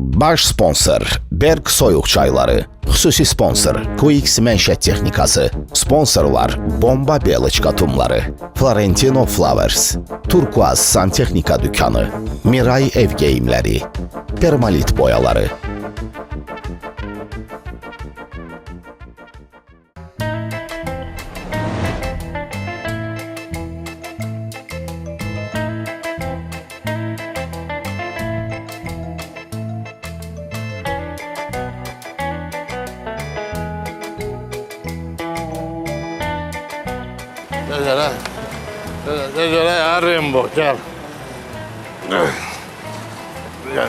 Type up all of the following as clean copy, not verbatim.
Baş sponsor Berk Soyuq Çayları. Xüsusi sponsor QX Mənşət Texnikası. Sponsorlar Bomba Beloçka Tumları, Florentino Flowers, Turkuaz Santexnika Dükkanı, Miray Ev Geyimləri, Permalit Boyaları. Gel ya Rainbow gel. Gel.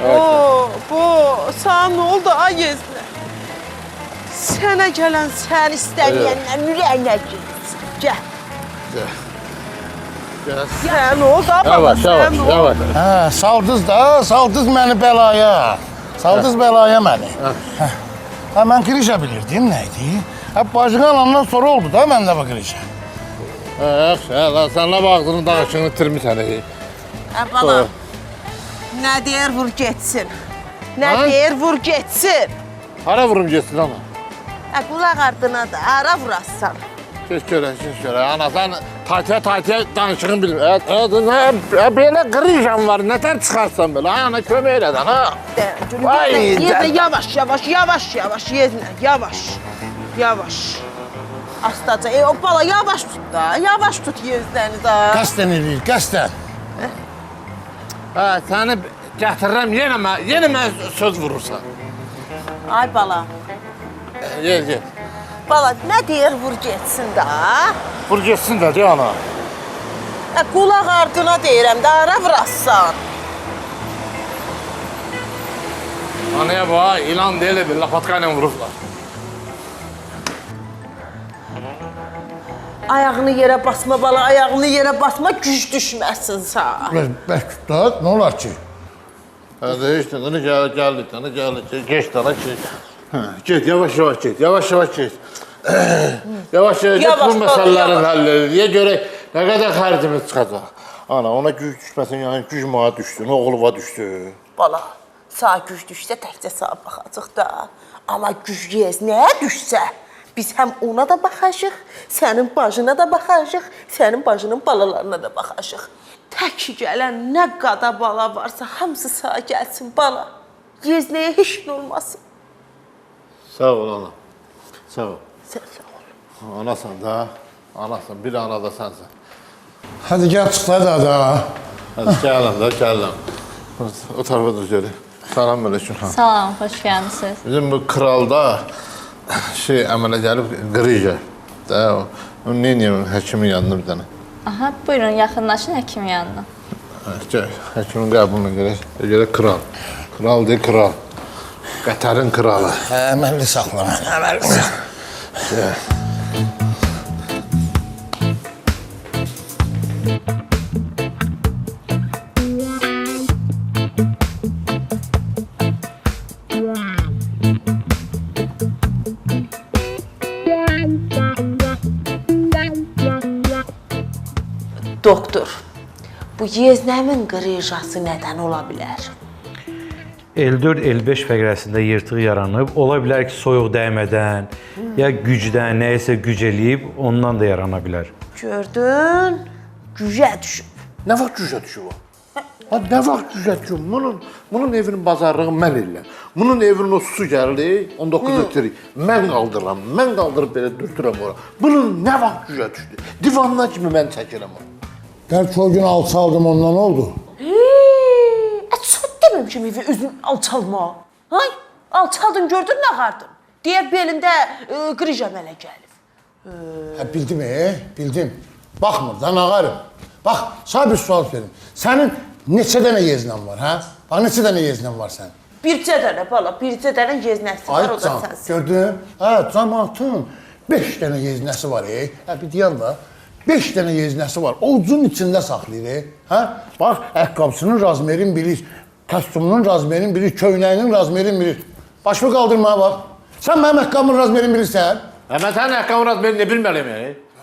Oo, bu sana ne oldu ay Yeznə? Sənə gələn sən istəyənlər ürəyinə girsin. Gəl. Sən oldu baba. Yavaş, yavaş. Hə, saldız məni bəlaya. Saldız bəlaya məni. Hə, mən qirişə bilirdim, nə idi? Hə, bacını alandan sonra oldu da məndə bu qirişə. Yaxşı, sənlə bağdığını danışığını itirmişsən. Hə, bala. Nə deyir vur getsin. Nə deyir vur getsin. Hara vurum getsin ana? Hə, qulaq ardına da ara vurassan. Keç görək. Ana, sən taytaya danışığını bilmir. Belə qırışan var, nətər çıxarsan belə? Ay ana, kömək elə də, ana. Yeznə, yavaş, Yeznə, yavaş. Astaca, o bala yavaş tut da, yavaş tut Yeznəni da. Qəsdən edir, qəsdən. Səni gətirirəm, yenə mən söz vurursan. Ay bala. Gel. Bala, nə deyir vur getsin da? Vur getsin də, deyə ana. Qulaq ardına deyirəm də, ara vurassan. Anaya bax, ilan deyil, bir lapatka ilə vururlar. Ayağını yerə basma bala, ayağını yerə basma, güc düşməsin sağ. Bək tutaq, nə olar ki? Hadi işte, geldi, geç dana geç. Get, yavaş get. Yavaş get bu meselelerin hallediyor. Görək nə qədər xərcimiz çıxacaq. Ana, ona güc düşməsin, yəni güc mənə düşdü, oğluma düşdü. Bala, sağ güc düşsə təkcə sağ baxacaq da. Amma güc Yeznəyə düşsə, biz həm ona da baxacaq, sənin bacına da baxacaq, sənin bacının balalarına da baxacaq. Tək gələn nə qada bala varsa, hamısı sağa gəlsin bala. Yeznəyə heç nə olmasın. Sağ ol ana, sağ ol. Sən sağ ol. Anasan da, anasan, bir ana da sənsən. Hadi gəl çıx da. Hadi gələm. O tarafa da görək. Salam aleyküm. Salam, hoş gəlmisiniz. Bizim bu kralda əmələ gəlib qırıca. Onu neyəyəm, həkimin yanına bir dənə. Aha, buyurun, yaxınlaşın həkimin yanına. Gəl, həkimin qəbuluna görək kral. Kral deyil, kral. Qətərin kralı. Əməlli saxla məni, əməlli saxla. Doktor, bu Yeznəmin qırıcası nədən ola bilər? L4-L5 fəqrəsində yırtıq yaranıb, ola bilər ki, soyuq dəymədən, ya gücdən, nəyisə güc eləyib, ondan da yarana bilər. Gördün, gücə düşüb. Nə vaxt gücə düşüb o? Nə vaxt gücə düşüb? Bunun evinin bazarlığı mən eləyəm. Bunun evinin o su gəlir, 19 ötürük. Mən qaldırıb belə dürtürəm ora. Bunun nə vaxt gücə düşdü? Divanına kimi mən çəkirəm onu. Bəlkə o gün alçaldım, ondan oldu. Çox deməmişim evi özün alçalma. Hay, alçaldın, gördün nə qardın? Deyər belində qırıca mələ gəlib. Bildim. Baxmır da, nağarım. Bax, sana bir sual verim. Sənin neçə dənə yeznən var, hə? Bax, neçə dənə yeznən var sənin? Bircə dənə bala, bircə dənə yeznəsi var, o da sənsin. Gördün? Hə, cəmaatın 5 dənə yeznəsi var, bir deyən da. 5 dənə yeznəsi var, ovucun içində saxlayır, hə? Bax, əqqabısının razmerin bilir, kostyumunun razmerin bilir, köynəyinin razmerin bilir. Başımı qaldırmaya bax. Sən mənim əqqabımın razmerin bilirsən? Mən sənin əqqabın razmerini bilməliyim,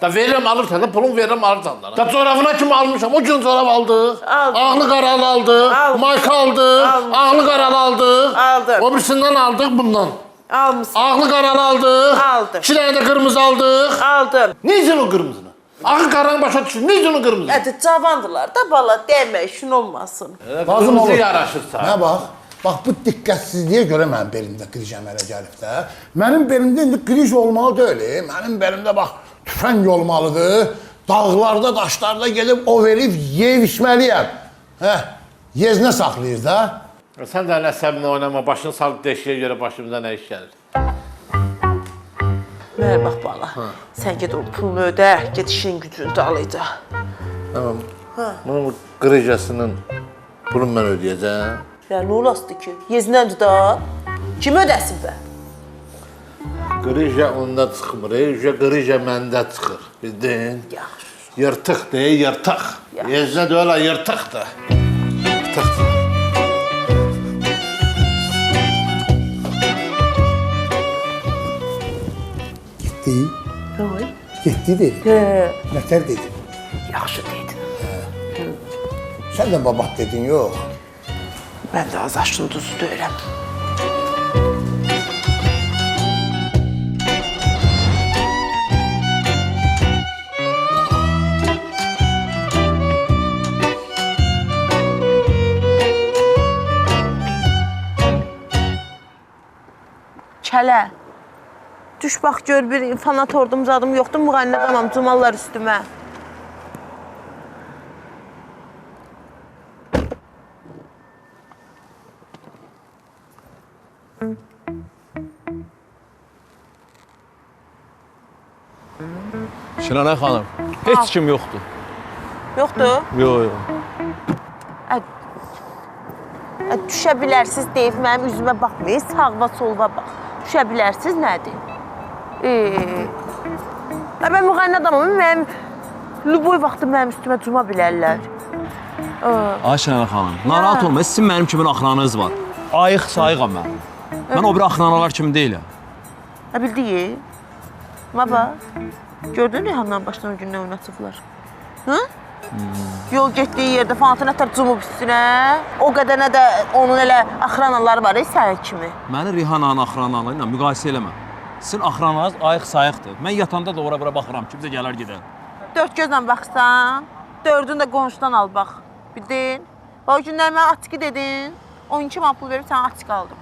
Da verirəm alırsan da pulum verirəm alırsan da. Da corabına kimi almışam. O gün corab aldıq. Aldın. Ağlı qaralı aldıq. Aldın. Mayka aldıq. Aldın. Ağlı qaralı aldıq. Aldın. O birisindən aldıq bundan. Almışsın. Ağlı qaralı aldıq. Aldın. 2 dənə də qırmızı aldıq. Aldın. Necə o qırmızını? Ağı qaranı başa düşün. Necə o qırmızı? Hadi cavandırlar da bala demə işin olmasın. Lazım Qırmızı olur. yaraşırsa. Nə bax? Bax bu diqqətsizliyə görə mənim belimdə kriz əmələ gəlib də. Mənim belimdə indi kriz olmalı deyil. Mənim belimdə bax tüfəng olmalıdır. Dağlarda, daşlarda gedib o verib yeyib içməliyəm. Yeznə saxlayır da. Sən də əsəbinə oynama. Başını salıb deşiyə görə başımıza nə iş gəlir? Mənə bax bala. Sən get o pulunu ödə, get işin gücünü də alayca. Tamam. Bunun qırıcasının pulunu mən ödəyəcəm. Ya nə olasdı ki? Yeznədir da. Kim ödəsin bə? Qırıca onda çıxmır, qırıca məndə çıxır. Bildin? Yaxşı. Yırtıq deyil, yırtıq. Yaxşı. Yeznə də öyle yırtıqdır. Yırtıqdır. Getdi. Nə var? Getdi dedi. Nətər dedi. Yaxşı dedin. Sən də babat dedin, yox. Mən də az aşını duzu döyürəm. Kələ. Düş bax gör bir fanat ordum zadım yoxdur, müğənnə tamam cumallar üstümə. Şiranə xanım, heç kim yoxdur. Yoxdur? Yox. Düşə bilərsiz deyib mənim üzümə baxmayın, sağva solva bax. Düşə bilərsiz nədir? Mən müğənni adamım, mənim lüboy vaxtı mənim üstümə cuma bilərlər. Ay Şiranə xanım, narahat olma, sizin mənim kimin axranınız var. Ayıq sayığam mən. Mən o bir axranalar kimi deyiləm. Bildiyi? Baba, gördün Reyhandan başdan o gündən oynatıblar. Hı? Yol getdiyi yerdə fanatın ətər cumub üstünə. O qədənə də onun elə axranaları var, sənin kimi. Məni Rihananın axranaları ilə müqayisə eləmə. Sizin axrananız ayıq sayıqdır. Mən yatanda da ora-bura baxıram, kimsə gələr gedər. 4 gözlə baxsan, 4-ünü də qonşudan al bax. Bildin? O günlər mənə atiki dedin, 12 man pul verib sənə atik aldım.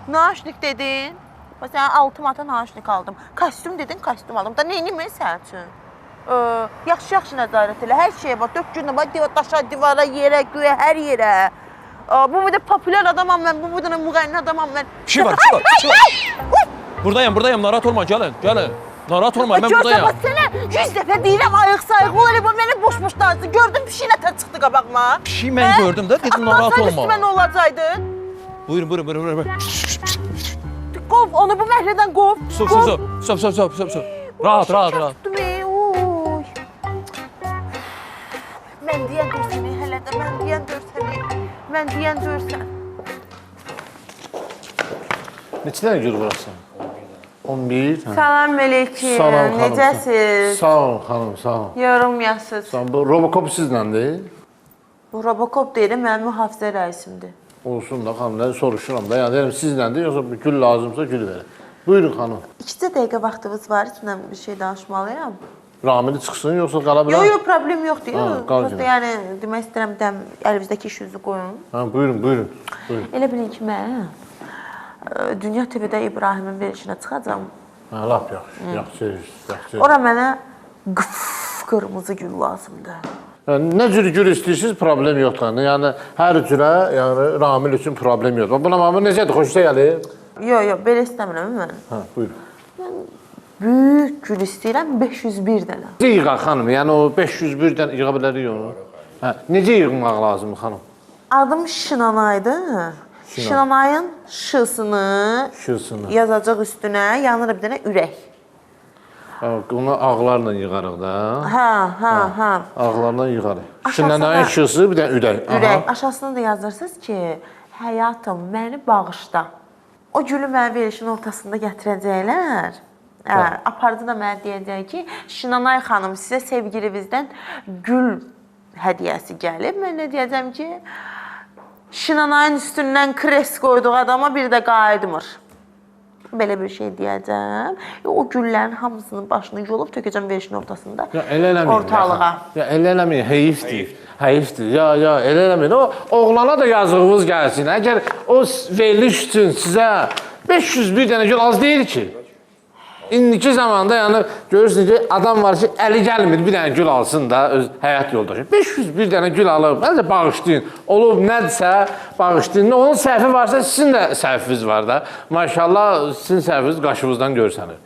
Naşnik dedin, sənə 6 mata naşnik aldım. Kostyum dedin, kostyum aldım. Da neyini mən sənin üçün? Yaxşı-yaxşı nəzarət elə, hər şeyə bax, 4 gündə bax, daşa, divara, yerə, göyə, hər yerə. Bu bir də populyar adamam mən, bu bir də müğənni adamam mən. Bir şey var. Buradayım, narahat olma, gəlin. Narahat olma, mən buradayım. Bax, sənə 100 dəfə deyirəm, ayıq-sayıq ol, elə bu mənə boş-boş danışsın. Gördün, bir şey nətər çıxdı qabağıma. Bir şey mən gördüm də, dedim narahat Sən olma. üstümə nə olacaqdın? Buyurun. Qov, onu bu məhlədən qov. Stop. Rahat. Mən deyən görsəni, hələ də mən deyən görsən. Neçə dənə gül vurarsan? 11. Salam Meleki, Salam xanım. necəsiz? Sağ olun xanım, sağ olun. Yorumyasız. Sağ olun. Bu Robocop sizləndir. Bu Robocop deyil, mənim mühafizə rəisimdir. Olsun da xanım, nə soruşuram da. Yəni deyirəm sizləndir, yoxsa bir gül lazımsa gül verin. Buyurun xanım. 2 dəqiqə vaxtınız var, içindən bir şey danışmalıyam. Ramili çıxsın, yoxsa qala bilər? Yox, problem yoxdur. qal Prosta günə. yəni demək istəyirəm əlinizdəki işinizi qoyun. Buyurun. Elə bilin ki, mən Dünya TV-də İbrahimin verilişinə çıxacam. Lap yaxşı. Ora mənə qırmızı gül lazımdır. Yəni, nə cür gül istəyirsiniz, problem yoxdur. Yəni, hər cürə, yəni, Ramil üçün problem yoxdur. Buna necədir, xoşunuza gəlir? Yox, belə istəmirəm mən. Buyurun. Böyük gül istəyirəm, 501 dənə. Necə yığaq xanım? Yəni, o 501-dən yığa bilərik onu. Necə yığmaq lazımdır xanım? Adım Şinanaydı. Şinanayın şısını yazacaq üstünə, yanına bir dənə ürək. Onu ağlarla yığarıq da. Hə. Ağlarla yığarıq. Şinanayın şısı, bir dənə ürək. Ürək. Aşağısına da yazırsınız ki, həyatım, məni bağışla. O gülü mənə verilişin ortasında gətirəcəklər. Aparıcı da mənə deyəcək ki, Şinanay xanım sizə sevgilinizdən gül hədiyyəsi gəlib. Mən də deyəcəm ki, Şinanayın üstündən kres qoyduğu adama bir də qayıdmır. Belə bir şey deyəcəm. O güllərin hamısının başını yolub tökəcəm verişin ortasında. Ya elə eləməyin. Ortalığa. Ya elə eləməyin, heyifdir. Heyifdir. Ya elə eləməyin. O oğlana da yazığınız gəlsin. Əgər o veriliş üçün sizə 501 dənə gül az deyil ki. İndiki zamanda yəni görürsünüz ki, adam var ki, əli gəlmir bir dənə gül alsın da öz həyat yoldaşı. 501 dənə gül alıb, məncə bağışlayın. Olub nədirsə bağışlayın. Onun səhvi varsa sizin də səhviniz var da. Maşallah sizin səhviniz qaşınızdan görsənir.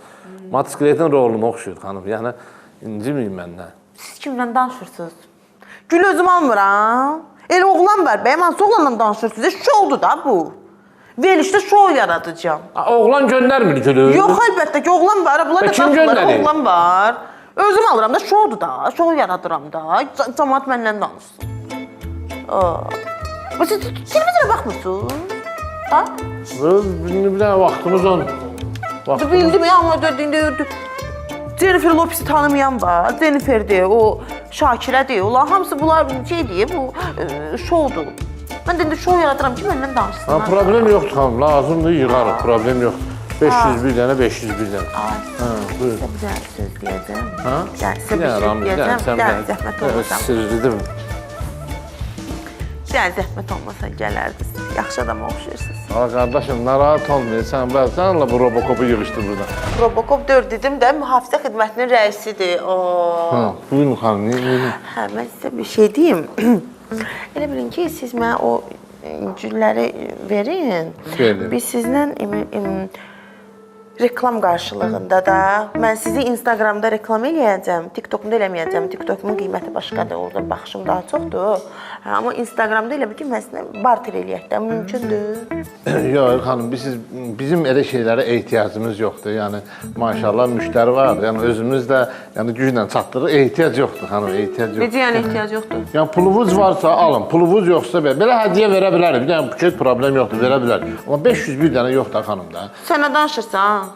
Motosikletin rolunu oxşuyur xanım. Yəni inciməyin məndən. Siz kimlə danışırsınız? Gül özüm almıram. Elə oğlan var, bəyəm hansı oğlanla danışırsınız? Şovdur da bu. Verilişdə şov yaradacağam. Oğlan göndərmir gülü. Yox, əlbəttə ki, oğlan var. Bunlar da kim baxırlar, göndərir? oğlan var. Özüm alıram da, şovdur da. Şov yaradıram da. Cəmaat mənlə danışsın. Siz televizora baxmırsınız? Ha? Bir dənə vaxtımız on. Bildim ya, amma Jennifer Lopez'i tanımayan var. Jennifer'dir, o Şakirədir. Ulan hamısı bunlar şeydir, bu şovdur. Mən də indi şov yaradıram ki, məndən danışsınlar. Problem yoxdur xanım, lazımdır, yığarıq, problem yox. 501 dənə, 501 dənə. Buyurun. Bir dənə söz deyəcəm. Bir Bir dənə Rami, bir dənə sən dənə zəhmət olmasa. Sirridir mi? Bir dənə zəhmət olmasa gələrdiniz. Yaxşı adama oxşayırsınız. Qardaşım, narahat olmayın, sənlə bu Robocopu yığışdır burada. Robocop 4 dedim də, mühafizə xidmətinin rəisidir. Buyurun xanım, niyə? Hə, mən sizə bir şey deyim. Elə bilin ki, siz mənə o gülləri verin. Verin. Biz sizlə reklam qarşılığında da mən sizi Instagramda reklam eləyəcəm, TikTok'da eləməyəcəm. TikTok'un qiyməti başqadır, orada baxışım daha çoxdur. Amma Instagramda elə bil ki, mən sizinlə barter eləyək də mümkündür. Yox xanım, bizim elə şeylərə ehtiyacımız yoxdur. Yəni maşallah müştəri var. Yəni özümüz də yəni güclə çatdırırıq. Ehtiyac yoxdur xanım, ehtiyac yoxdur. Necə yəni ehtiyac yoxdur? Yəni pulunuz varsa alın, pulunuz yoxsa belə hədiyyə verə bilərik. Bir dənə buket problem yoxdur, verə bilərik. Amma 501 dənə yoxdur xanım da. Sən nə danışırsan?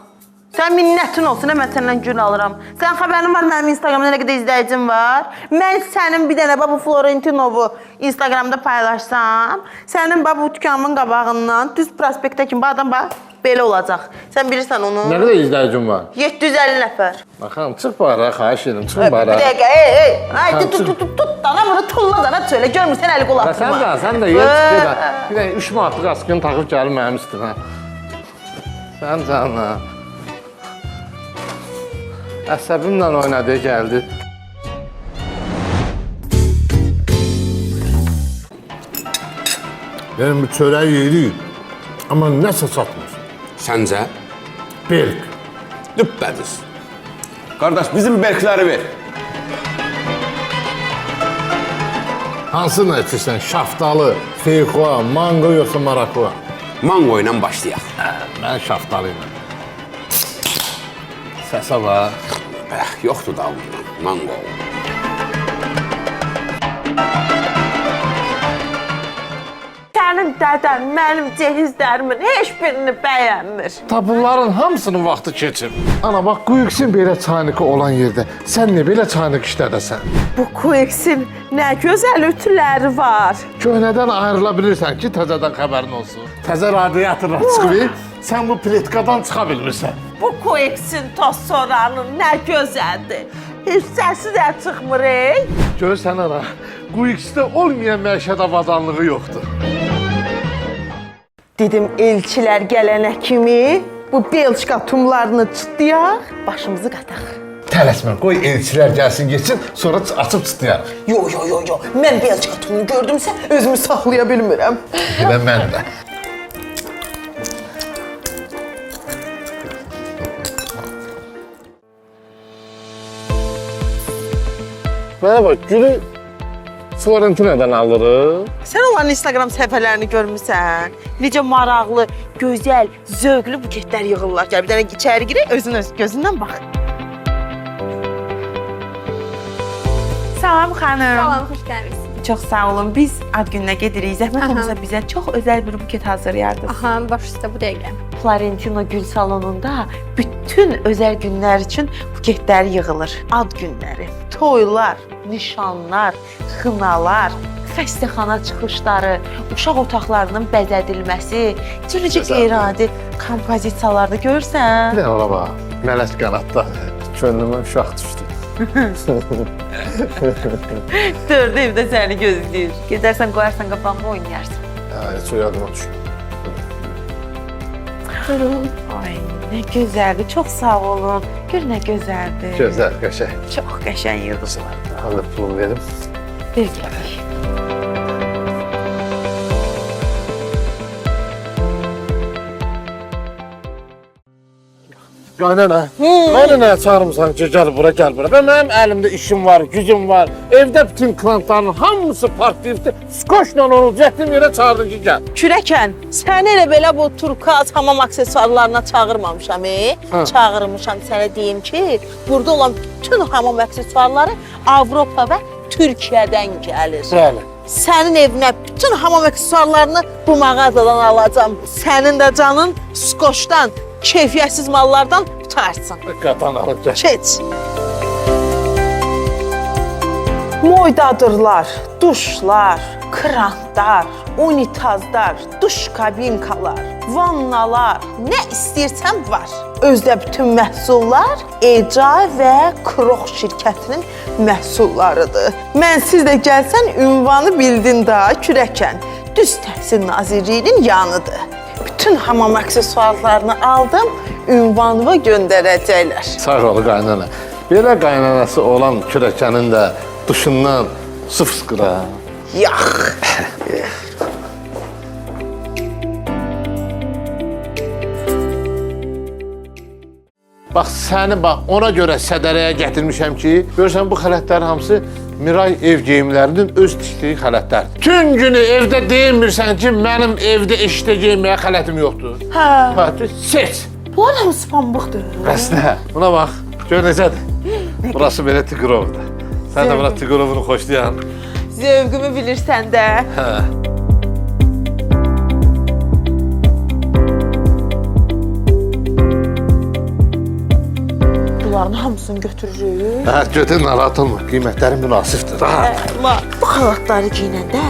Sən minnətin olsun, mən səndən gül alıram. Sən xəbərin var, mənim Instagramda nə qədər izləyicim var. Mən sənin bir dənə bu Florentinovu Instagramda paylaşsam, sənin bu dükanımın qabağından düz prospektə kimi bu adam bax, belə olacaq. Sən bilirsən onu. Nə qədər izləyicim var? 750 nəfər. Baxam, çıx bara, xahiş edirəm, çıx bara. Bir dəqiqə, haydi tut, dana bunu tulla dana söyle, görmürsən əli qol atma. Sən də yer çıxır da, bir dənə 3 manatlıq askını taxıb gəlir mənim üstümə. Sən canına. Əsəbimlə oynadı, gəldi. Yəni bu çörəyi yeyirik, amma nəsə çatmır. Səncə? Berk. Düppədiz. Qardaş, bizim berkləri ver. Hansını içirsən? Şaftalı, feyxua, mango yoxsa marakua? Mango ilə başlayaq. Mən şaftalı ilə. Səsə var. Yoxdur da bundan, mango. Sənin dədən mənim cehizlərimin heç birini bəyənmir. Ta bunların hamısının vaxtı keçib. Ana bax, Quixin belə çaynikı olan yerdə sən nə belə çaynik işlədəsən? Bu Quixin nə gözəl ütüləri var. Köhnədən ayrıla bilirsən ki, təzədən xəbərin olsun. Təzə radiatorla çıxıb, sən bu plitkadan çıxa bilmirsən. Bu Quixin toz soranın nə gözəldir. Heç səsi də çıxmır, ey. Görürsən ana, Quixdə olmayan məişət avadanlığı yoxdur. Dedim elçilər gələnə kimi bu Belçika tumlarını çıtlayaq, başımızı qataq. Tələsmə, qoy elçilər gəlsin, geçsin, sonra açıb çıtlayarıq. Yo. Mən Belçika tumunu gördümsə özümü saxlaya bilmirəm. Elə mən də. Mənə bax, gülü Florentinadan alırıq. Sən onların Instagram səhifələrini görmüsən? Necə maraqlı, gözəl, zövqlü buketlər yığırlar. Gəl bir dənə içəri girək, öz gözündən bax. Salam xanım. Salam, xoş gəlmisiniz. Çox sağ olun. Biz ad gününə gedirik. Zəhmət olmasa bizə çox özəl bir buket hazırlayardınız. Aha, baş üstə bu dəqiqə. Florentino Gül Salonunda bütün özel günlər üçün buketlər yığılır. Ad günləri, toylar, nişanlar, xınalar, xəstəxana çıxışları, uşaq otaqlarının bəzədilməsi, necə qeyri-adi kompozisiyalarda görürsən? Ne ola bax, mələk qanatda könlümə uşaq düşdü. Dörd evdə səni gözləyir. Gedərsən, qoyarsan qapağını oynayarsan. Heç o yadıma düşdü. Ay, nə gözəldir. Çox sağ olun. Gör nə gözəldir. Gözəl, qəşəng. Çox qəşəng yıldızlar. Hadi pulumu verim. Bir gələk. Qaynana, məni nəyə çağırmısan ki, gəl bura, gəl bura. Və mənim əlimdə işim var, gücüm var. Evdə bütün klantların hamısı partlayıbdır. Skoşla olacaqdım yerə çağırdın ki, gəl. Kürəkən, səni elə belə bu turkaz hamam aksesuarlarına çağırmamışam, Çağırmışam sənə deyim ki, burada olan bütün hamam aksesuarları Avropa və Türkiyədən gəlir. Bəli. Sənin evinə bütün hamam aksesuarlarını bu mağazadan alacam. Sənin də canın Skoşdan, keyfiyyətsiz mallardan qutarsın. Qatan alıb gəl. Keç. Moydadırlar, duşlar, krantlar, unitazlar, duş kabinkalar, vannalar, nə istəyirsən var. Özdə bütün məhsullar Eca və Krox şirkətinin məhsullarıdır. Mənsiz də gəlsən ünvanı bildin da Kürəkən. Düz Təhsil Nazirliyinin yanıdır. Bütün hamam aksesuarlarını aldım, ünvanıma göndərəcəklər. Sağ ol qaynana. Belə qaynanası olan kürəkənin də duşundan su fıskıra. Yax. Bax səni bax ona görə sədərəyə gətirmişəm ki, görürsən bu xələtlərin hamısı Miray ev geyimlərinin öz tikdiyi xələtlərdir. Tüm günü evdə deyilmirsən ki, mənim evdə eşdə geyməyə xələtim yoxdur. Hə. Seç. Bunlar hamısı pambıqdır. Bəs nə? Buna bax, gör necədir? Burası belə Tigrovdur. Sən də buna Tigrovunu xoşlayan. Zövqümü bilirsən də. Hə. Bunların hamısını götürürük. Hə, götür, narahat olma. Qiymətləri münasibdir. Bu xalatları giyinəndə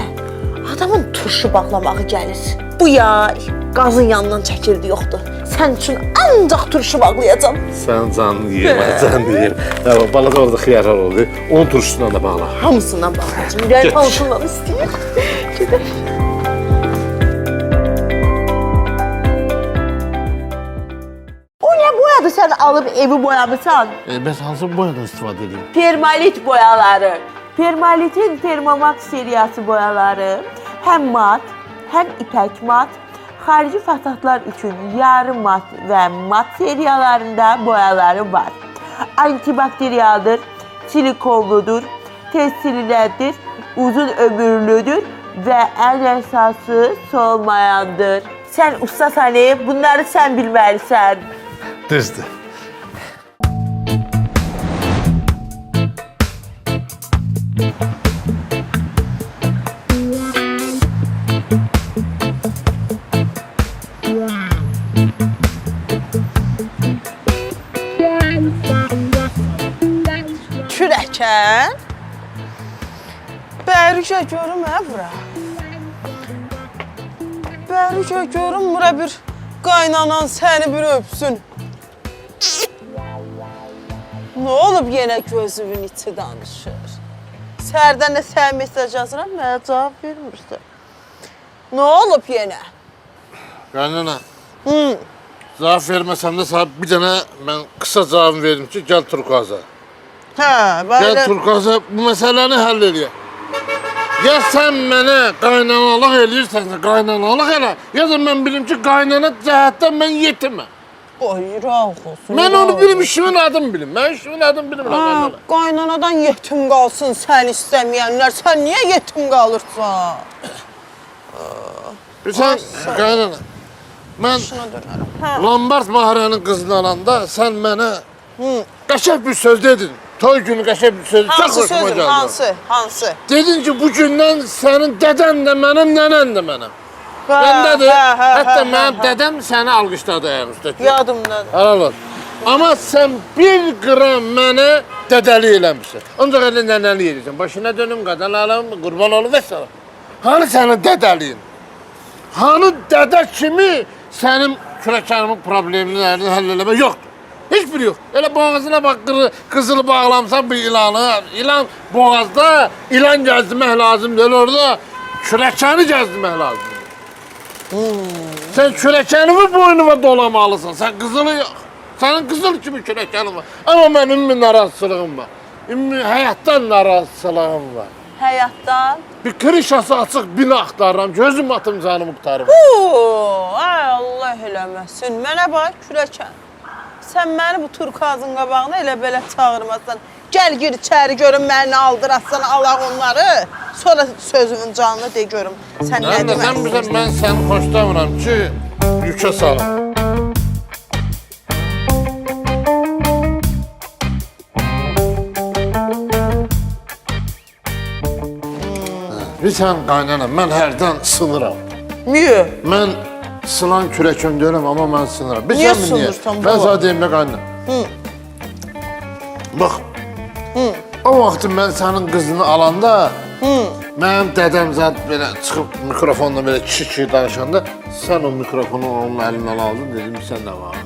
adamın turşu bağlamağı gəlir. Bu yay qazın yanından çəkildi yoxdur. Sən üçün ancaq turşu bağlayacam. Sən canını yeyir, can deyir. Balaca orada xiyarlar oldu. Onun turşusuna da bağla. Hamısından bağlayacam. Gəl hamısından istəyir. Gedək. O nə boyadı sən alıb evi boyamısan? Bəs hansı boyadan istifadə edeyim? Permalit boyaları. Permalitin Termomax seriyası boyaları həm mat, həm ipək mat, xarici fasadlar üçün yarı mat və mat seriyalarında boyaları var. Antibakteriyaldır, silikonludur, tez silinendir, uzun ömürlüdür və ən əsası solmayandır. Sən ustasan, bunları sən bilməlisən. Düzdür. Kürəkən. Bərükə görüm bura. Bərükə görüm bura bir qaynanan səni bir öpsün. Nə olub yenə gözümün içi danışır? Sərdən də sən mesaj yazıram, mənə cavab vermirsən. Nə olub yenə? Qaynana. Cavab verməsəm də sana bir dənə mən qısa cavab verdim ki, gəl Turkuaz'a. Hə, Gəl belə... Turkuaz'a bu məsələni həll eləyək. Ya sən mənə qaynanalıq eləyirsənsə, qaynanalıq elə. Ya da mən bilim ki, qaynana cəhətdən mən yetiməm. Ay, rağ olsun. Mən onu bilim, işimin adını bilim. Mən işimin adını bilmirəm. Qaynanadan yetim qalsın sən istəməyənlər. Sən niyə yetim qalırsan? Sən, qaynana, mən Lombard Baharənin qızını alanda sən mənə qəşəng bir söz dedin. Toy günü qəşəng bir söz. Hansı sözüm, hansı? Dedin ki, bu gündən sənin dədən də mənim, nənən də mənim. Məndədir. hə, Hətta hə, mənim hə. dədəm səni alqışladı ayaqüstə. Yadımdadır. Halal olsun. Amma sən bir qram mənə dədəli eləmişsən. Ancaq elə nənəli edirsən. Başına dönüm, qadan alım, qurban olum və salam. Hani sənin dədəliyin? Hani dədə kimi sənin kürəkənimin problemlərini həll eləmək yoxdur. Heç biri yox. Elə boğazına bax, qızılı bağlamsan bir ilanı. İlan boğazda, ilan gəzdirmək lazım deyil orada. Kürəkəni gəzdirmək lazım. Sen kürəkənimi boynuma dolamalısan. Sen qızılı yox. Senin qızıl kimi kürəkənin var. Ama mən ümumi narazılığım var. Ümumi həyatdan narazılığım var. Həyatdan. Bir krişası açıq bina axtarıram. Gözüm atım canımı qutarım. Ay Allah eləməsin. Mənə bax, kürəkən. Sən məni bu turkazın qabağına elə belə çağırmasan. Gəl gir içəri görüm məni aldırasan, alaq onları. Sonra sözümün canını de görüm. Sən nə Sən deməlisən? bizə mən səni xoşlamıram ki, yükə salım. Bilsən qaynana, mən hərdən sınıram. Niyə? Mən sınan kürəkən deyirəm, amma mən sınıram. Niyə Bilsən mi sınırsan Mən baba? sana deyim də qaynana. Bax, o vaxtı mən sənin qızını alanda, mənim dədəm zat belə çıxıb mikrofonla belə kişi danışanda, sən o mikrofonu onun əlindən aldın, dedim, sən nə var?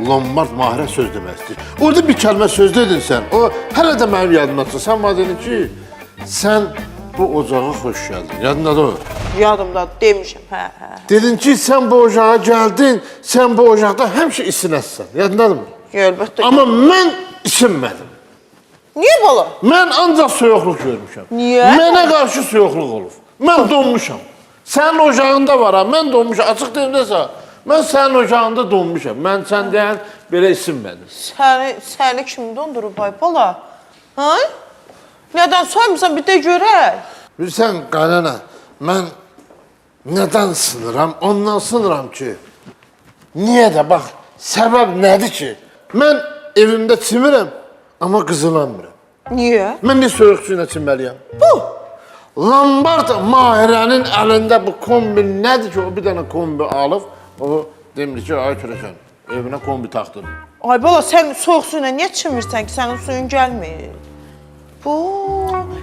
Lombard Mahirə söz demək istəyir. Orada bir kəlmə söz dedin sən, o hələ də mənim yadımda tutur. Sən bana dedin ki, sən bu ocağa xoş gəldin. Yadındadır o. Yadımda demişəm, hə. Dedin ki, sən bu ocağa gəldin, sən bu ocaqda həmişə isinəsən. Yadındadır mı? Əlbəttə. Amma mən isinmədim. Niyə bala? Mən ancaq soyuqluq görmüşəm. Niyə? Mənə qarşı soyuqluq olub. Mən donmuşam. Sənin ocağında var ha, mən donmuşam. Açıq deyim də sənə. Mən sənin ocağında donmuşam. Mən sən deyən belə isinmədim. Səni kim dondurub ay bala? Ha? Nədən soymuşsan bir də görək. Bilirsən, qaynana, mən nədən sınıram? Ondan sınıram ki, niyə də bax, səbəb nədir ki? Mən evimdə çimirəm, amma qızılanmıram. Niyə? Mən bir soyuq suyuna çimməliyəm. Bu! Lombard Mahirənin əlində bu kombi nədir ki, o bir dənə kombi alıb, o demir ki, ay kürəkən, evinə kombi taxdın. Ay bala, sən soyuq suyuna niyə çimirsən ki, sənin suyun gəlmir? Bu,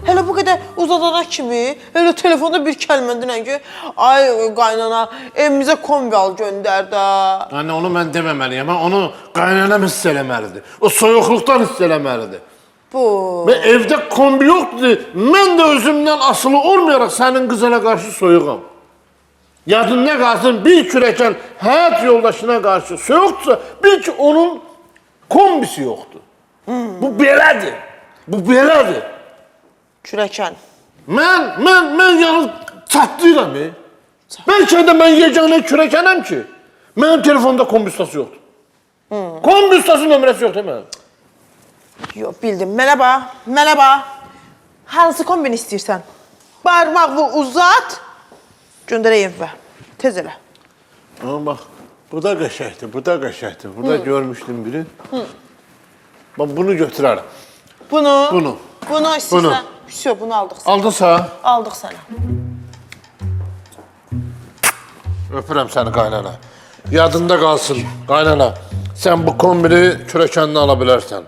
hələ bu qədər uzadana kimi, elə telefonda bir kəlmə dinən ki, ay qaynana, evimizə kombi al göndər də. Yəni onu mən deməməliyəm, onu qaynanam hiss eləməlidir. O soyuqluqdan hiss eləməlidir. Bu. Və evdə kombi yoxdur, mən də özümdən asılı olmayaraq sənin qızına qarşı soyuğam. Yadında qalsın, bir kürəkən həyat yoldaşına qarşı soyuqdursa, bil ki, onun kombisi yoxdur. Bu belədir. Bu belədir. Kürəkən. Mən yanı çatlayıram. Bəlkə də mən yeganə kürəkənəm ki, mənim telefonda kombistası yoxdur. Kombistası nömrəsi yoxdur mənim. Yox, bildim. Mənə bax. Hansı kombini istəyirsən? Barmağı uzat, göndərək evə. Tez elə. Amma bax, bu da qəşəkdir, bu da qəşəkdir. Burada görmüşdüm biri. Bax, bunu götürərəm. Bunu istəyirsən. Всё, bunu aldıq sənə. Aldınsa? Aldıq sənə. Öpürəm səni qaynana. Yadında qalsın qaynana. Sən bu kombini kürəkəndən ala bilərsən.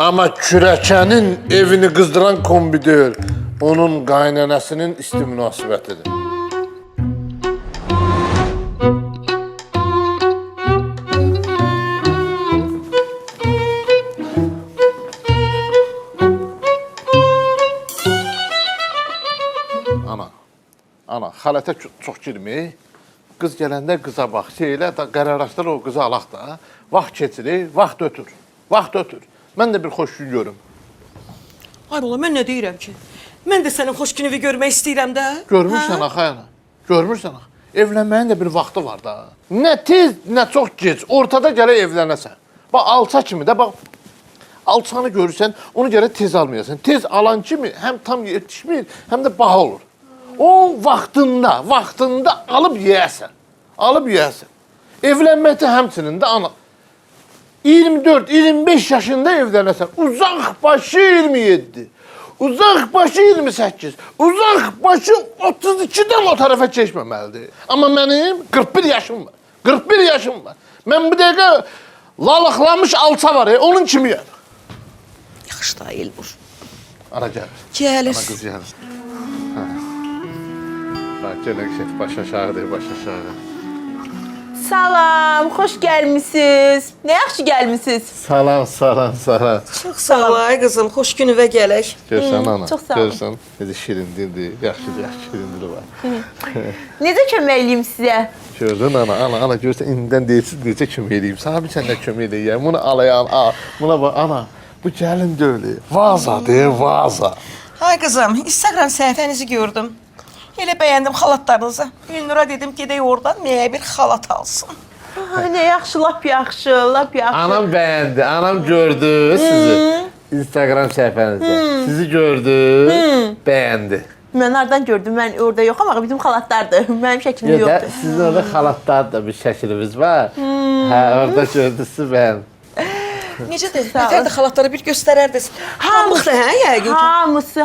Amma kürəkənin evini qızdıran kombi deyil. Onun qaynanasının isti münasibətidir. Ana, xalətə çox girməyik. Qız gələndə qıza bax, şeylə, qərarlaşdır o qızı alaq da. Vaxt keçirir, vaxt ötür. Vaxt ötür. Mən də bir xoş gün görüm. Ay bala, mən nə deyirəm ki? Mən də sənin xoş gününü görmək istəyirəm də. Görmürsən axı, ana. Görmürsən axı. Evlənməyin də bir vaxtı var da. Nə tez, nə çox gec. Ortada gərək evlənəsən. Bax, alça kimi də, bax, alçanı görürsən, onu gərək tez almayasan. Tez alan kimi həm tam yetişmir, həm də baha olur. O vaxtında alıb yeyəsən. Alıb yeyəsən. Evlənməkdə həmçinin də ana. 24-25 yaşında evlənəsən. Uzaq başı 27. uzaq başı 28, uzaq başı 32-dən o tərəfə keçməməlidir. Amma mənim 41 yaşım var. 41 yaşım var. Mən bu dəqiqə lalıqlanmış alça var, onun kimiyəm? Yaxşı da Elnur. Ana gəlir. Gəlir. Ana qız gəlir. Hə. Bax, gələk şey, baş aşağı deyir, baş aşağı. Salam, xoş gəlmisiniz. Nə yaxşı gəlmisiniz. Salam, salam, salam. Çox sağ ol ay qızım, xoş günüvə gələk. Görsən ana, çox sağ olun. görsən necə şirin dildir, yaxşı şirin dili var. Necə kömək eləyim sizə? Gördün ana, görsən indidən deyirsiz necə kömək eləyim. Sana bir səndə kömək eləyəm. Bunu alayan, buna bax, ana, bu gəlin deyil, vazadır, vaza. Ay qızım, Instagram səhifənizi gördüm. Elə bəyəndim xalatlarınızı. Elnura dedim gedək oradan mənə bir xalat alsın. Nə yaxşı, lap yaxşı, lap yaxşı. Anam bəyəndi, anam gördü sizi. Instagram səhifənizdə. Sizi gördü, bəyəndi. Mən hardan gördüm? Mən orada yoxam, axı bizim xalatlardır. Mənim şəklim yoxdur. Sizin orada xalatlar da bir şəklimiz var. Hə, orada gördüsü bəyəndi. Necədir? Nətər də xalatları bir göstərərdiniz. Hamıqdır, hə, yəqin ki.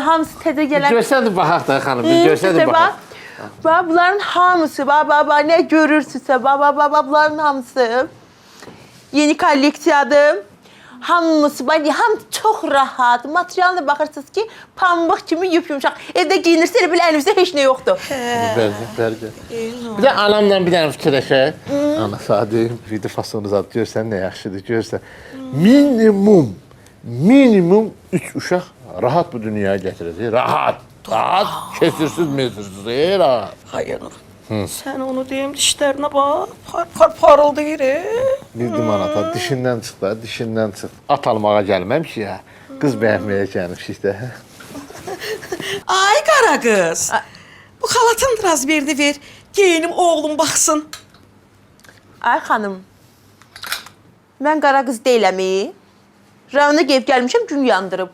Hamısı təzə gələn. Görsəndi baxaq da xanım, bir görsəndi baxaq. Bax, bunların hamısı, bax, nə görürsünüzsə, bax, bunların hamısı yeni kolleksiyadır. Hamısı, bax, hamısı çox rahat. Materialına baxırsınız ki, pambıq kimi yumuşaq. Evdə giyinirsə elə belə əlinizdə heç nə yoxdur. Bərgə. Bir də anamla bir dənə fikirləşək. Ana, sağ deyim, video fasonu zad görsən nə yaxşıdır, görsən. Minimum 3 uşaq rahat bu dünyaya gətirəcək. Rahat, kəsirsiz, mezirsiz, rahat. Ay Elnur, sən onu deyim dişlərinə bax, parıldayır, Bildim ana, dişindən çıx da, dişindən çıx. At almağa gəlməmişik ya, qız bəyənməyə gəlmişik də. Ay qara qız, bu xalatın razmerini ver, geyinim oğlum baxsın. Ay xanım, mən qara qız deyiləm. Rəvana geyib gəlmişəm, gün yandırıb.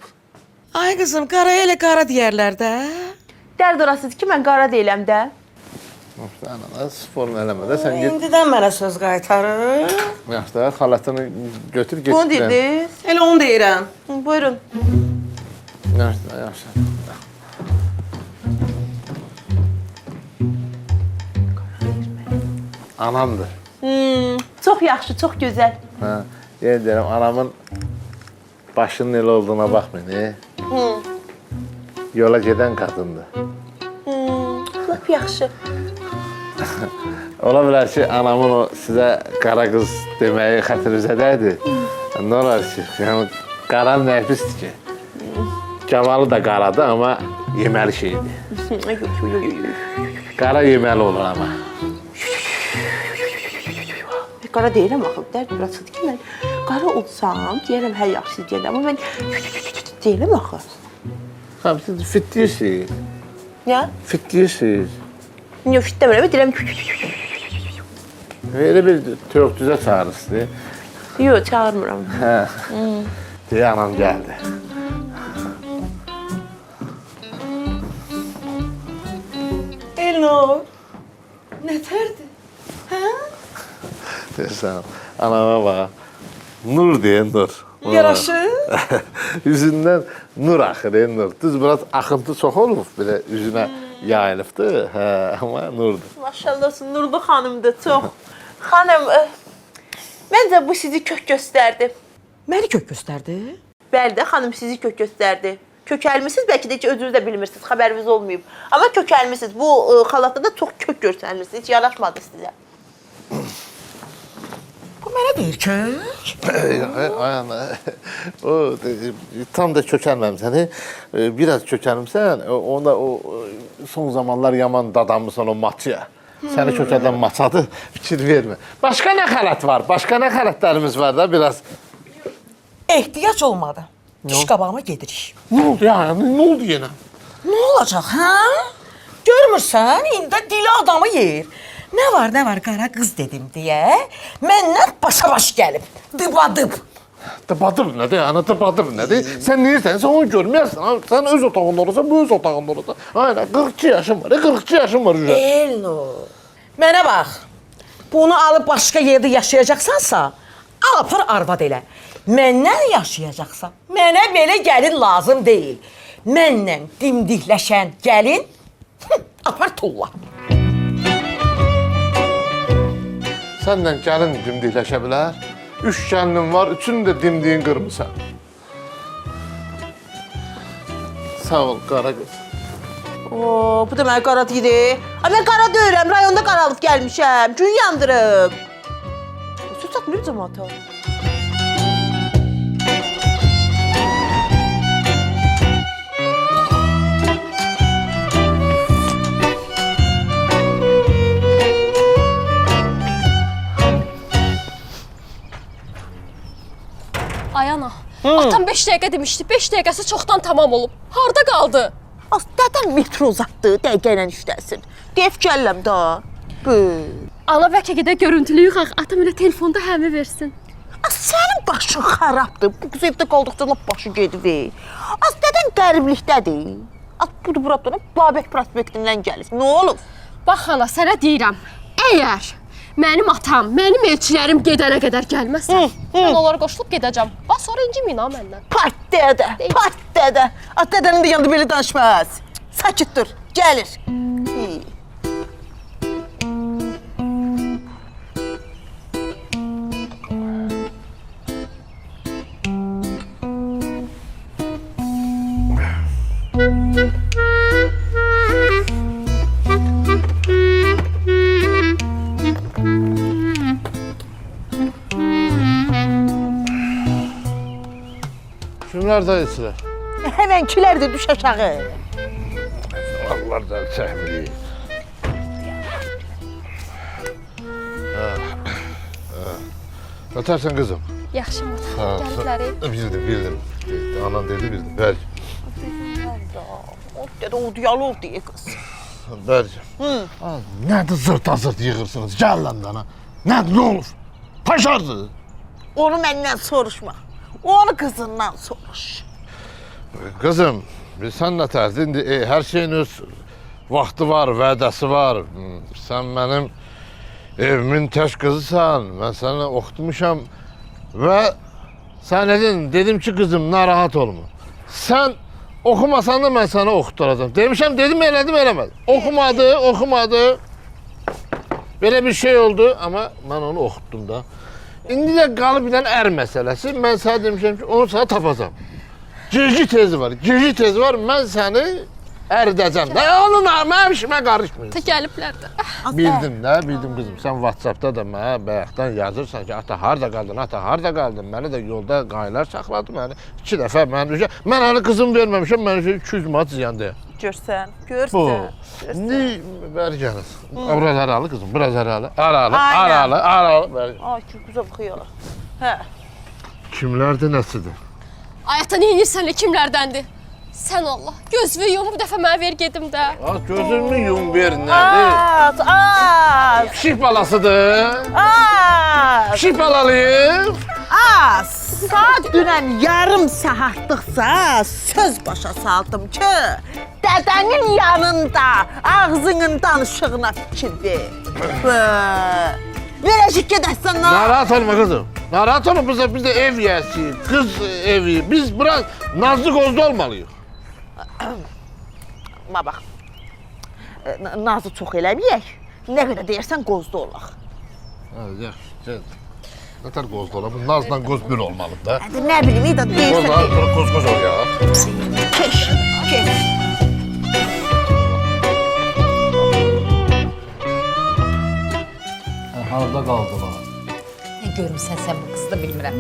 Ay qızım, qaraya elə qara deyərlər də. Dərd orasıdır ki, mən qara deyiləm də. Ana, sporun eləmə də, sən get. İndidən mənə söz qaytarır. Yaxşı da, xalatını götür, get. Bunu dediniz. Elə onu deyirəm. Buyurun. Yaxşı da, yaxşı. Anamdır. Çox yaxşı, çox gözəl. Hə, deyirəm, anamın başının elə olduğuna baxmayın, yola gedən qadındır. Lap yaxşı. Ola bilər ki, anamın o sizə qara qız deməyi xətirinizədədir. Nə olar ki, yəni qara nəfisdir ki. Camalı da qaradır, amma yeməli şeydir. Qara yeməli olur amma. Qara deyirəm axı, dərd burasıdır ki, mən qara olsam, deyərəm hər yaxşı deyərəm, amma mən deyirəm axı. Xam, siz fit deyirsiniz. Ya? Fit deyirsiniz. Yox, fit demirəm, deyirəm. Elə bir tövqdüzə çağırırsınız. Yox, çağırmıram. Hə. Deyə anam gəldi. Elnur, nətərdir? Hə? Deyirsən, anama bax. Nur deyə Nur. Yaraşır. Üzündən nur axır, nur. Düz biraz axıntı çox olub, belə üzünə yayılıbdır, amma nurdur. Maşallah olsun, Nurlu xanımdır, çox. Xanım, məncə bu sizi kök göstərdi. Məni kök göstərdi? Bəli də, xanım sizi kök göstərdi. Kökəlmisiniz, bəlkə də heç özünüz də bilmirsiniz, xəbəriniz olmayıb. Amma kökəlmisiniz, bu xalatda da çox kök göstərmişsiniz, heç yaraşmadı sizə. Bu mənə deyir kök. Ay ana, o tam da kökəlməmsən, biraz kökəlmişsən, onda o son zamanlar yaman dadanmışsan o maçıya. Səni kökəldən maçadır, fikir vermə. Başqa nə xələt var? Başqa nə xələtlərimiz var da biraz? Ehtiyac olmadı. Diş qabağıma gedirik. Nə oldu ya? Nə oldu yenə? Nə olacaq, hə? Görmürsən, indi dili adamı yer. Nə var, qara qız dedim deyə, məndən başa-baş gəlib, dıbadıb. Dıbadıb nədir, ana, dıbadıb nədir? Sən neyirsən, sən onu görməyərsən, sən öz otağında olursan, bu öz otağında olursan. Aynen, 42 yaşım var, 42 yaşım var üzə. Elnur, mənə bax, bunu alıb başqa yerdə yaşayacaqsansa, al apar arvad elə. Məndən yaşayacaqsan, mənə belə gəlin lazım deyil. mənlə dimdikləşən gəlin apar tulla. Səndən gəlin dimdikləşə bilər. 3 gəlinin var, üçünü də dimdiyin qırmısan. Sağ ol, qara qız. Oo, bu da mənə qara deyir. Ay, mən qara deyirəm, rayonda qaralıb gəlmişəm. Gün yandırıb. Su satmır cəmaata. Ay ana, atam 5 dəqiqə demişdi. 5 dəqiqəsi çoxdan tamam olub. Harda qaldı? Az dədən metro uzatdı, dəqiqə ilə işləsin. Deyib gəlləm da. Ana bəlkə gedə görüntülü yığaq, atam elə telefonda həmi versin. Az sənin başın xarabdır. Bu qız evdə qaldıqca lap başı gedir. Az dədən qəriblikdədir. Az budur buradan, Babək prospektindən gəlir. Nə olub? Bax ana, sənə deyirəm, əgər mənim atam, mənim elçilərim gedənə qədər gəlməsə, mən onlara qoşulub gedəcəm. Bax, sonra inciməyin ha məndən. Pat dədə, pat dədə. Az dədənin də yanında belə danışmaz. Sakit dur, gəlir. Kimlər dayısılar? Həmənkilər də düş aşağı. Allah da çəkmir. Ötərsən qızım. Yaxşı atam, gəlibləri. Bildim. Anan dedi, bildim. Bəli. O dədə o diyalog deyə qız. Bəli. Nədir zırt-azırt yığırsınız? Gəl lan dana. Nədir, nə olur? Paşardır. Onu məndən soruşma. Onu qızından soruş. Qızım, sən nə tərz? İndi hər şeyin öz vaxtı var, vədəsi var. Sən mənim evimin tək qızısan. Mən səni oxutmuşam və sən dedim ki, qızım, narahat olma. Sən oxumasan da mən səni oxutduracam. Demişəm, dedim, eləmədim. Oxumadı. Belə bir şey oldu, amma mən onu oxutdum da. İndi də qalıb bir dənə məsələsi. Mən sənə demişəm ki, onu sənə tapacam. Geci tezi var, mən səni əridəcəm. Onun mənim işimə qarışmır. Gəliblər də. Bildim qızım. Sən WhatsApp-da da mənə bayaqdan yazırsan ki, ata harda qaldın? Məni də yolda qaylar saxladı məni. 2 dəfə mən hələ qızım verməmişəm, mən 200 manat ziyandayım. Görsən. İndi bəri gəlir. Biraz aralı qızım, biraz aralı. Aralı. Ay, ki, güzel xıyala. Hə. Kimlərdir, nəsidir? Ay ata, neynirsən, kimlərdəndir? Sən Allah, gözümü yum, bir dəfə mənə ver gedim də. Gözümü yum ver, nədir? Az. Pişik balasıdır. Pişik balalıyım. Saat dünən yarım saatlıqsa söz başa saldım ki, dədənin yanında ağzının danışığına fikir ver. Verəcək gedəsən nə? Narahat olma qızım. Narahat olma, biz də ev yiyəsi, qız evi. Biz biraz nazlı qozlu olmalıyıq. Ma bax, nazı çox eləməyək. Nə qədər deyərsən qozlu olaq. Yaxşı, nətər qozlu ola? Bu nazla qoz bir olmalı da. Nə bilim, iyi də deyərsən. Qoz ol ya. Keş. Harada qaldılar? Nə görmüsən sən bu qızı da bilmirəm.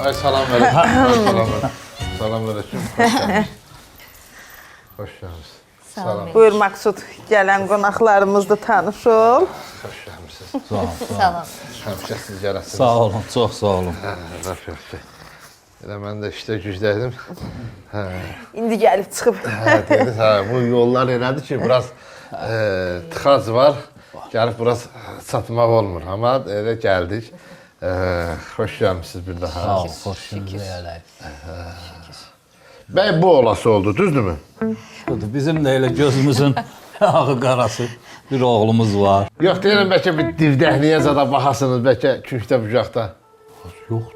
Ay, salam verin. Salam verin. Hoş gəldiniz. Salam. Buyur Maksud, gələn qonaqlarımızla tanış ol. Hoş gəlmişsiniz. Salam. Həmişə siz gələsiniz. Sağ olun, çox sağ olun. Rəf. Elə mən də işdə gücdəydim. İndi gəlib çıxıb. Bu yollar elədir ki, biraz tıxac var. Gəlib biraz satmaq olmur. Amma elə gəldik. Xoş gəlmişsiniz bir daha. Sağ ol, xoş gəldik. Bəy, bu olası oldu, düzdürmü? Bizim də elə gözümüzün ağı qarası bir oğlumuz var. Yox, deyirəm, bəlkə bir divdəhliyə zada baxasınız, bəlkə künkdə bucaqda. Yoxdur.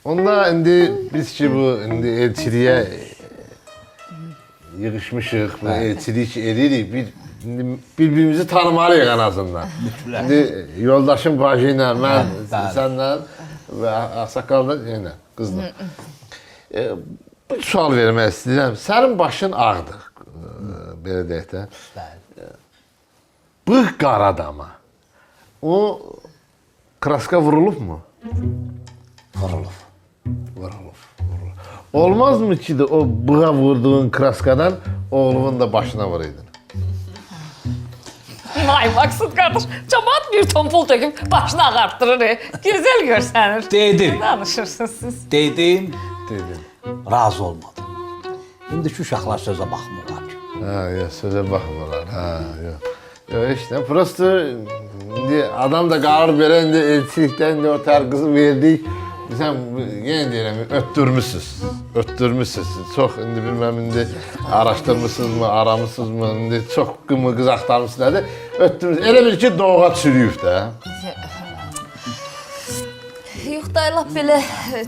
Onda indi biz ki bu indi elçiliğe yığışmışıq, bu elçilik edirik. İndi birbirimizi tanımalıyıq en azından. İndi yoldaşım bacı ilə, mən, sənlə və Ağsaqqalda yenə qızla. Bir sual vermək istəyirəm. Sənin başın ağdır, belə deyək də. Bu qara adama o kraska vurulub mu? Vurulub. Olmazmı ki de o bığa vurduğun kraskadan oğlunun da başına vuraydın? Vay Maksud qardaş, cəmaət bir ton pul töküb başını ağartdırır. Gözəl görsənir. Dedim. Ne danışırsınız siz? Dedim, Dedim. razı olmadım. İndiki uşaqlar sözə baxmırlar ki. Ha ya söze bakmıyorlar. Ha yok. Yok işte prosto indi adam da qalır belə indi elçilikdən indi o tər qızı verdik. Sən yenə deyirəm ötdürmüsünüz. Çox indi bilməm indi araşdırmısınızmı, aramısınızmı, indi çox qız axtarmısınız. Ötdürmüsünüz. Elə bil ki doğğa çürüyüb də. Yox da lap belə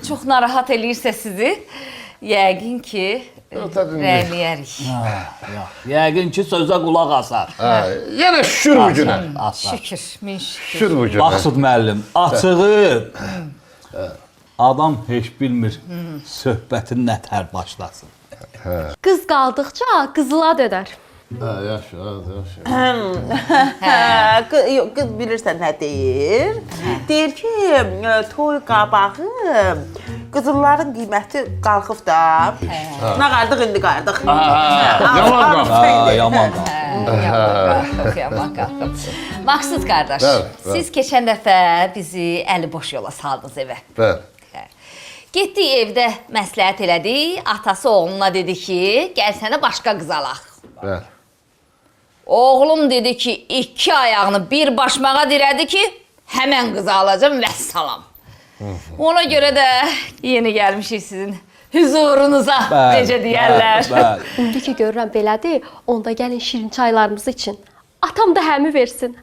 çox narahat eləyirsə sizi, yəqin ki rəyləyərik. Yəqin ki, sözə qulaq asar. Yenə şükür bu günə. Asar. Şükür, min şükür. Şükür bu günə. Maksud müəllim, açığı adam heç bilmir söhbətin nə tər başlasın. Qız qaldıqca qızıla dönər. Yaxşı. Qız bilirsən nə deyir? Deyir ki, toy qabağı qızılların qiyməti qalxıb da. Nə qardıq indi qardıq. Yaman qalxıb. Yaman qalxıb. Maksud qardaş, siz keçən dəfə bizi əli boş yola saldınız evə. Bəli. Getdik evdə məsləhət elədik, atası oğluna dedi ki, gəl sənə başqa qız alaq. Bəli. Oğlum dedi ki, 2 ayağını bir başmağa dirədi ki, həmən qızı alacam və salam. Ona görə də yeni gəlmişik sizin huzurunuza, necə deyərlər. İndi ki görürəm belədir, onda gəlin şirin çaylarımız için. Atam da həmi versin.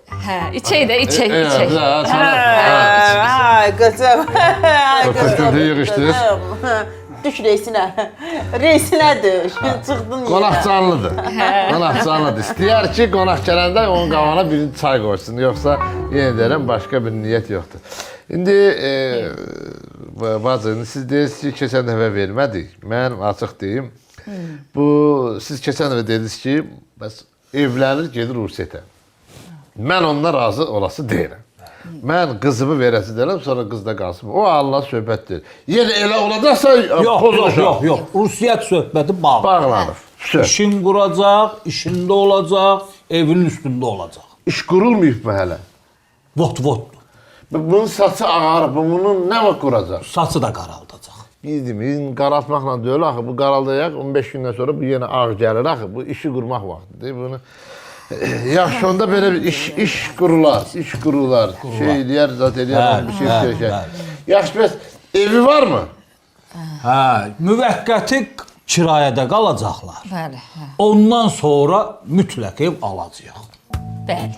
Hə, içək də, içək. Ay qızım. Ay Ötürdü yığışdınız. Düş reysinə. Reysinə düş. Çıxdın yenə. Qonaq canlıdır. Qonaq canlıdır. İstəyər ki, qonaq gələndə onun qavana bir çay qoysun. Yoxsa yenə deyirəm, başqa bir niyyət yoxdur. İndi bacı, siz deyirsiniz ki, keçən dəfə vermədik. Mən açıq deyim. Siz keçən dəfə dediniz ki, bəs evlənir, gedir Rusiyyətə. Mən ondan razı olası deyirəm. Mən qızımı verəsi deyirəm, sonra qızda qalsın. O Allah söhbətdir. Yenə elə olacaqsa Yox. Rusiyyət söhbəti bağlanır. İşin quracaq, işində olacaq, evinin üstündə olacaq. İş qurulmayıb mı hələ? Vot. Bunun saçı ağarıb, bunun nə vaxt quracaq? Saçı da qaraldacaq. Bizim qaraltmaqla deyil, axı bu qaraldayaq, 15 gündən sonra bu yenə ağ gəlir, axı bu işi qurmaq vaxtıdır. Bunu yaxşı, onda belə bir iş qurular, şey eləyər, zat eləyər, bir şey söyləyər. Yaxşı, bəs evi var mı? Hə, müvəqqəti kirayədə qalacaqlar. Bəli, Ondan sonra mütləq ev alacaq. bəli.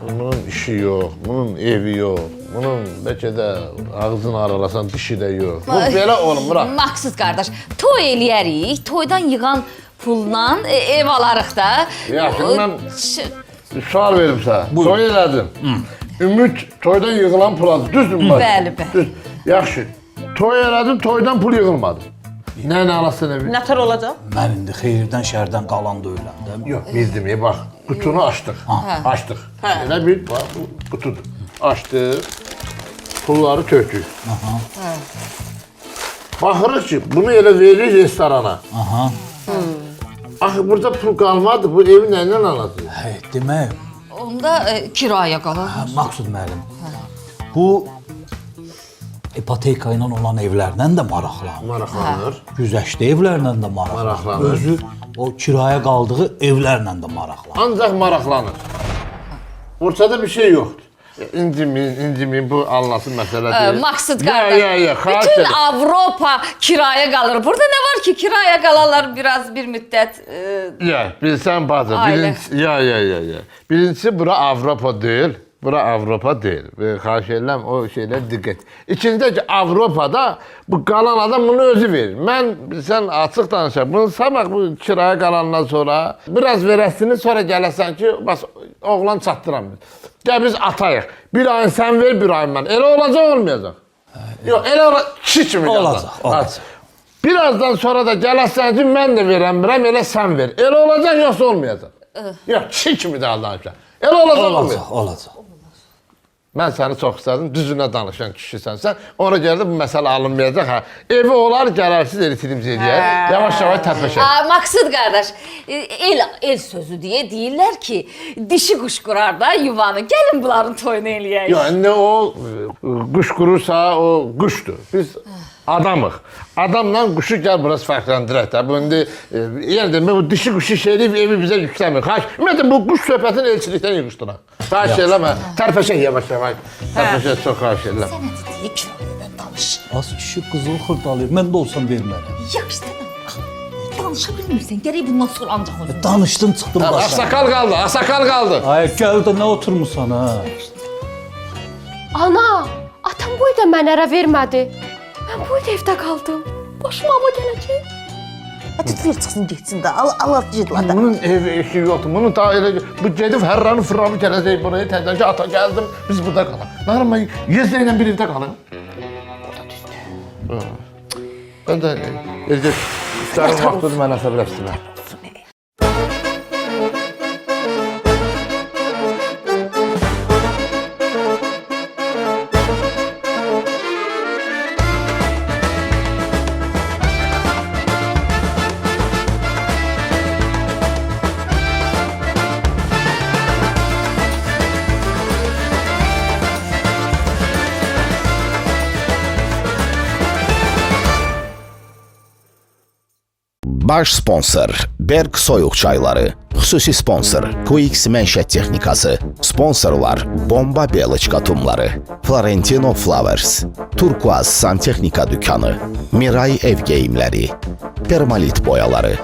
Bunun işi yox, bunun evi yox, bunun bəlkə də ağzını aralasan dişi də yox. Bu belə olmur. Maksud qardaş, toy eləyərik, toydan yığan pulla ev alarıq da. Yaxşı, mən sual verim sənə. Toy elədim. Ümid toydan yığılan puladır, düzdür mü? Bəli. Düz. Yaxşı, toy elədim, toydan pul yığılmadı. Nə alasın evi? Nətər olacaq? Mən indi xeyirdən, şərdən qalan da öyləm. Yox, bildim, bax, qutunu açdıq. Açdıq. Elə bir, bax, bu qutudur. Açdıq, pulları tökdük. Baxırıq ki, bunu elə veririk restorana. Axı, burada pul qalmadı, bu evi nədən alacaq? Demək, Onda kiraya qalır. Maksud müəllim, bu ipoteka ilə olan evlərlə də maraqlanır. Maraqlanır. Güzəştli evlərlə də maraqlanır. Özü o kiraya qaldığı evlərlə də maraqlanır. Ancaq maraqlanır. Ortada bir şey yoxdur. İncimin bu anlasın məsələ deyil. Maksud qardaş, bütün Avropa kiraya qalır. Burada nə var ki, kiraya qalalar biraz bir müddət... Bilsən bacı, birincisi bura Avropa deyil. bura Avropa deyil. Xahiş edirəm o şeylər diqqət. İkincisi ki, Avropada bu qalan adam bunu özü verir. Mən sən açıq danışaq. Bunu sabah bu kirayə qalandan sonra biraz verəsini, sonra gələsən ki, bas oğlan çatdıramır. Gəl biz atayıq. Bir ayın sən ver, bir ayın mən. Elə olacaq, olmayacaq. Yox, elə olacaq. Kişi kimi Olacaq. Birazdan sonra da gələsən ki, mən də verəmirəm, elə sən ver. Elə olacaq, yoxsa olmayacaq. Yox, kişi kimi də danışaq. Elə olacaq, olmayacaq. Olacaq. Mən səni çox istədim, düzünə danışan kişisən sən. Ona görə də bu məsələ alınmayacaq. Hə. Evi olar, gərərsiz elektrimizə eləyək. Yavaş-yavaş tərpəşək. Maksud qardaş, el sözü deyə deyirlər ki, dişi quş qurar da yuvanı. Gəlin bunların toyunu eləyək. Yox, nə o quş qurursa, o quşdur. Biz adamıq. Adamla quşu gəl biraz fərqləndirək də. Bu indi yəni demək bu dişi quşu şeyləyib evi bizə yükləmir. Xahiş, ümumiyyətlə bu quş söhbətini elçilikdən yığışdıraq. Xahiş eləmə. Tərpəşək yavaş-yavaş. Tərpəşək çox xahiş edirəm. Sən nədir deyə kiralıdan danış. Az kişi qızılı xırdalayır. Mən də olsam vermərəm. Yaxşı, tamam. Danışa bilmirsən, gərək bundan sonra ancaq özün. Danışdın, çıxdın başa. Asakal qaldı, asakal qaldı. Ay, gəl də nə oturmusan ha? Ana, atam bu da mənə ərə vermədi. Mən bu evdə qaldım. Başıma ama gələcək. Hadi tüfür çıxsın getsin də. Allah cidla da. Bunun evi eşi yoxdur. Bunun da elə bu gedib hərranı fırranı gələcək buraya təzən ki ata gəldim. Biz burada qalaq. Narma Yezdə ilə bir evdə qalaq. O da düzdür. Ben de evde üstlerin vaxtıdır mən əsəbləşdirməm. Baş sponsor Berk Soyuq çayları. Xüsusi sponsor QX Mənşət Texnikası. Sponsorlar Bomba Beloçka tumları. Florentino Flowers. Turkuaz Santexnika dükkanı. Miray ev geyimləri. Permalit boyaları.